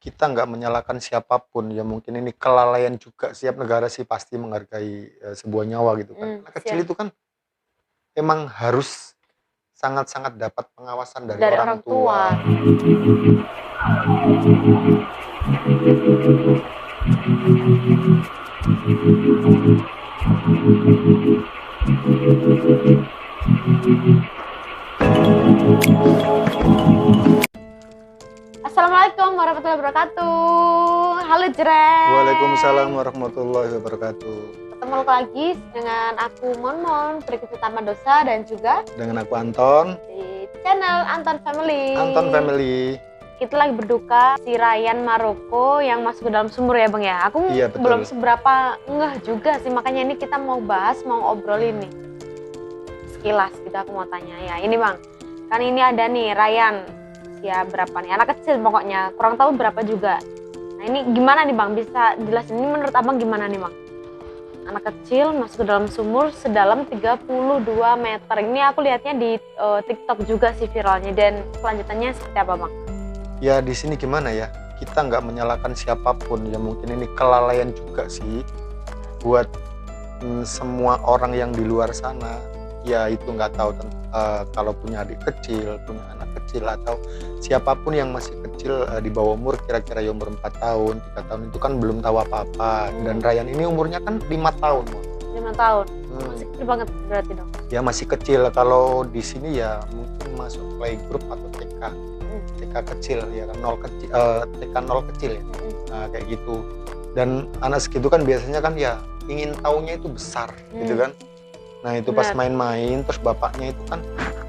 kita nggak menyalahkan siapapun, ya mungkin ini kelalaian juga, setiap negara sih pasti menghargai, sebuah nyawa gitu kan. Anak kecil Siap. itu kan emang harus sangat-sangat dapat pengawasan dari Dari orang orang tua. tua. Assalamualaikum warahmatullahi wabarakatuh. Halo Jreng. Waalaikumsalam warahmatullahi wabarakatuh. Ketemu lagi dengan aku Monmon, berikut utama dosa dan juga Dengan aku Anton, di channel Anton Family. Anton Family. Kita lagi berduka si Ryan Maroko yang masuk ke dalam sumur ya Bang ya. Aku Iya, betul. belum seberapa ngeh juga sih, makanya ini kita mau bahas, mau obrolin nih. Sekilas gitu aku mau tanya ya. Ini Bang, kan ini ada nih Ryan. Ya berapa nih, anak kecil pokoknya, kurang tahu berapa juga. Nah ini gimana nih Bang, bisa jelasin ini menurut Abang gimana nih Bang? Anak kecil masuk ke dalam sumur sedalam 32 meter. Ini aku lihatnya di TikTok juga sih viralnya, dan kelanjutannya seperti apa Bang? Ya di sini gimana ya, kita nggak menyalahkan siapapun, ya mungkin ini kelalaian juga sih buat semua orang yang di luar sana. Ya itu nggak tahu kalau punya adik kecil, punya anak kecil, atau siapapun yang masih kecil di bawah umur, kira-kira umur 4 tahun, 3 tahun, itu kan belum tahu apa-apa. Dan Ryan ini umurnya kan 5 tahun. 5 tahun? Masih kecil banget berarti dong? Ya masih kecil, kalau di sini ya mungkin masuk playgroup atau TK. TK kecil ya kan, TK 0 kecil ya. Nah kayak gitu. Dan anak segitu kan biasanya kan ya ingin taunya itu besar gitu kan. Nah itu pas main-main, terus bapaknya itu kan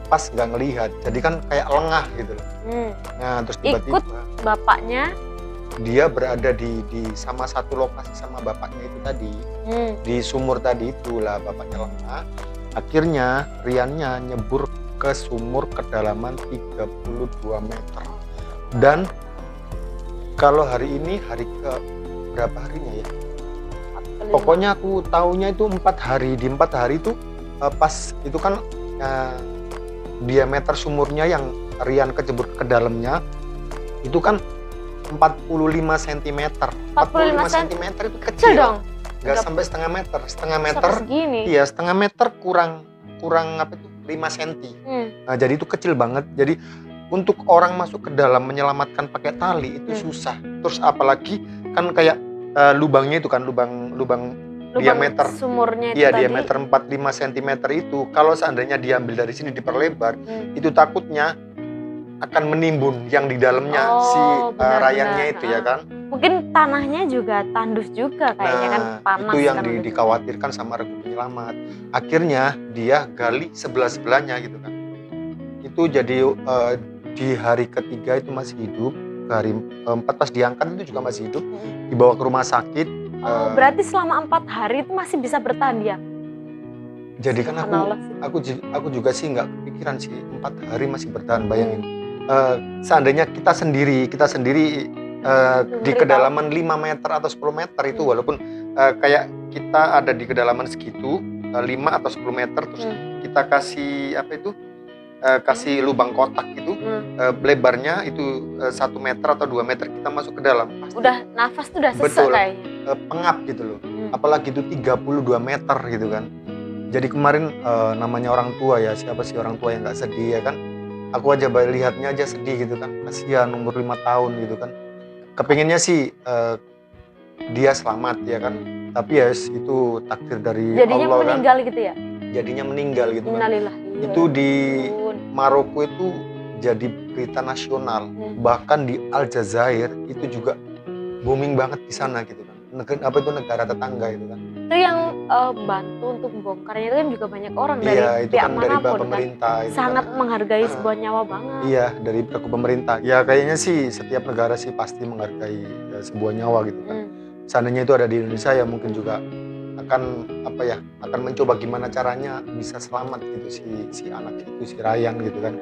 pas nggak ngelihat, jadi kan kayak lengah gitu loh. Nah terus tiba-tiba ikut bapaknya, dia berada di sama satu lokasi sama bapaknya itu tadi, di sumur tadi itulah bapaknya lengah. Akhirnya Riannya nyebur ke sumur kedalaman 32 meter. Dan kalau hari ini hari ke berapa harinya ya? Pokoknya aku taunya itu 4 hari. Di 4 hari itu pas itu kan diameter sumurnya yang Rian kecebur ke dalamnya itu kan 45 cm. 45 cm itu kecil dong. Nggak sampai setengah meter. Setengah meter. Iya, setengah meter kurang apa itu 5 cm. Nah, jadi itu kecil banget. Jadi untuk orang masuk ke dalam menyelamatkan pakai tali itu susah. Terus apalagi kan kayak lubangnya itu kan lubang diameter sumurnya itu iya, tadi. diameter 45 cm itu kalau seandainya diambil dari sini diperlebar, itu takutnya akan menimbun yang di dalamnya Ryannya itu ya kan. Mungkin tanahnya juga tandus juga kayaknya kan, panas. Itu yang dikhawatirkan sama regu penyelamat. Akhirnya dia gali sebelah-sebelahnya gitu kan. Itu jadi di hari ketiga itu masih hidup. Hari 4 pas diangkat itu juga masih hidup, dibawa ke rumah sakit. Berarti selama 4 hari itu masih bisa bertahan dia? Jadi kan aku juga sih nggak kepikiran sih 4 hari masih bertahan. Bayangin seandainya kita sendiri di kedalaman 5 meter atau 10 meter itu, walaupun kayak kita ada di kedalaman segitu 5 atau 10 meter, terus kita kasih apa itu kasih lubang kotak itu, lebarnya itu 1 meter atau 2 meter, kita masuk ke dalam pasti udah nafas tuh udah sesek kayaknya, pengap gitu loh. Apalagi itu 32 meter gitu kan. Jadi kemarin namanya orang tua ya, siapa sih orang tua yang nggak sedih ya kan. Aku aja lihatnya aja sedih gitu kan, kasihan umur 5 tahun gitu kan. Kepinginnya sih dia selamat ya kan, tapi ya itu takdir dari jadinya Allah meninggal kan. Gitu ya? Jadinya meninggal gitu kan. Innalillahi. Itu di Maroko itu jadi berita nasional, bahkan di Aljazair itu juga booming banget di sana gitu kan. Negara tetangga itu kan. Itu yang bantu untuk membongkarnya itu kan juga banyak orang dari itu pihak kan dari manapun pemerintah kan. itu Sangat kan menghargai sebuah nyawa banget. Iya, dari pihak pemerintah. Ya kayaknya sih setiap negara sih pasti menghargai sebuah nyawa gitu kan. Seandainya itu ada di Indonesia ya mungkin juga akan mencoba gimana caranya bisa selamat gitu si anak itu, si Ryan gitu kan.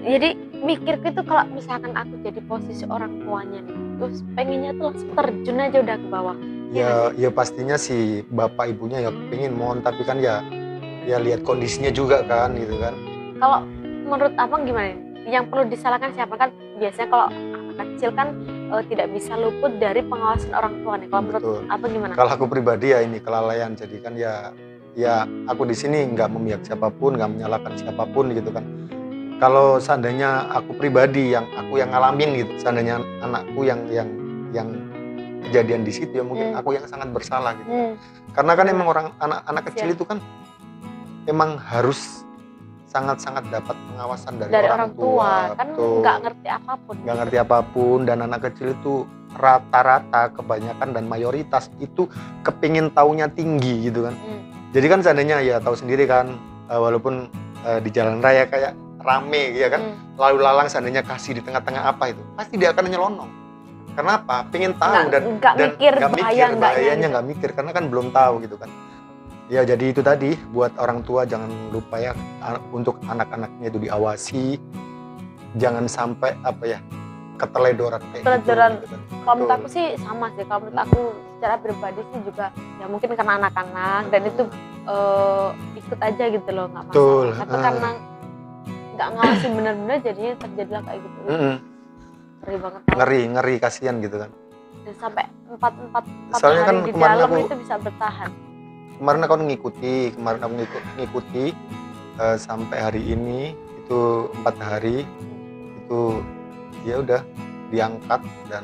Jadi mikirku itu kalau misalkan aku jadi posisi orang tuanya nih, terus pengennya tuh langsung terjun aja udah ke bawah. Ya pastinya sih bapak ibunya ya pengen tapi kan ya lihat kondisinya juga kan gitu kan. Kalau menurut abang gimana? Yang perlu disalahkan siapa? Kan biasanya kalau anak kecil kan tidak bisa luput dari pengawasan orang tua nih. Kalau menurut Betul. apa gimana? Kalau aku pribadi ya ini kelalaian, jadi kan ya aku di sini nggak memihak siapapun, nggak menyalahkan siapapun gitu kan. Kalau seandainya aku pribadi yang ngalamin gitu, seandainya anakku yang kejadian di situ ya mungkin aku yang sangat bersalah gitu. Karena kan emang anak kecil itu kan emang harus sangat-sangat dapat pengawasan dari orang tua. Kan Betul. nggak ngerti apapun. Nggak ngerti apapun, dan anak kecil itu rata-rata kebanyakan dan mayoritas itu kepingin taunya tinggi gitu kan. Jadi kan seandainya ya tahu sendiri kan, walaupun di jalan raya kayak rame ya kan, lalu lalang seandainya kasih di tengah-tengah apa itu, pasti dia akan nyelonong. Kenapa? Pengen tahu nggak mikir bahayanya, nggak mikir karena kan belum tahu gitu kan. Ya jadi itu tadi buat orang tua jangan lupa ya untuk anak-anaknya itu diawasi, jangan sampai keteledoran kayak gitu. Kalau menurut aku sih sama sih, kalau menurut aku secara pribadi sih juga ya mungkin karena anak-anak dan itu ikut aja gitu loh, nggak masalah. Tapi karena nggak ngawasin benar-benar jadinya terjadilah kayak gitu. Ngeri banget. Ngeri kasihan gitu kan. Dan sampai 4 Soalnya hari kan di kemarin dalam aku itu bisa bertahan. Kemarin aku ngikuti sampai hari ini itu 4 hari itu ya udah diangkat dan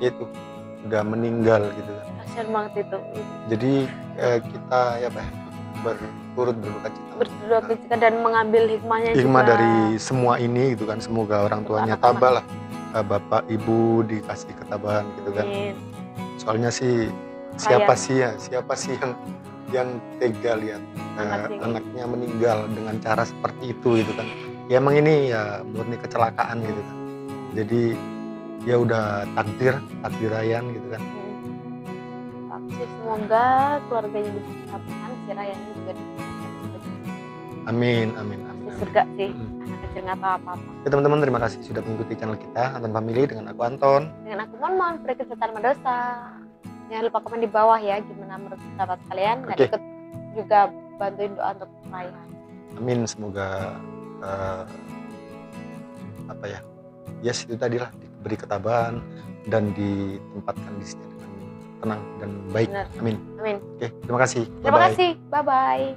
itu udah meninggal gitu kan. Kasian banget itu. Jadi kita berturut berduka cita dan mengambil hikmahnya hikmah juga dari semua ini gitu kan. Semoga orang tuanya tabah lah, bapak ibu dikasih ketabahan gitu kan. Soalnya sih siapa sih yang tega lihat anaknya meninggal dengan cara seperti itu gitu kan. Ya emang ini ya murni kecelakaan gitu kan. Jadi ya udah takdir Ryan gitu kan. Tapi semoga keluarganya diselamatkan, si Ryan juga diselamatkan. Amin. Di surga sih. Anak kecil nggak tahu apa-apa. Ya, teman-teman terima kasih sudah mengikuti channel kita Anton Family dengan aku Anton. Dengan aku Mon, berikut tanpa dosa. Jangan lupa komen di bawah ya gimana menurut pendapat kalian, dan ikut juga bantuin doa untuk Ryan. Amin, semoga itu tadilah diberi ketabahan dan ditempatkan di sini dengan tenang dan baik. Amin. Amin. Oke, terima kasih. Terima kasih. Bye bye.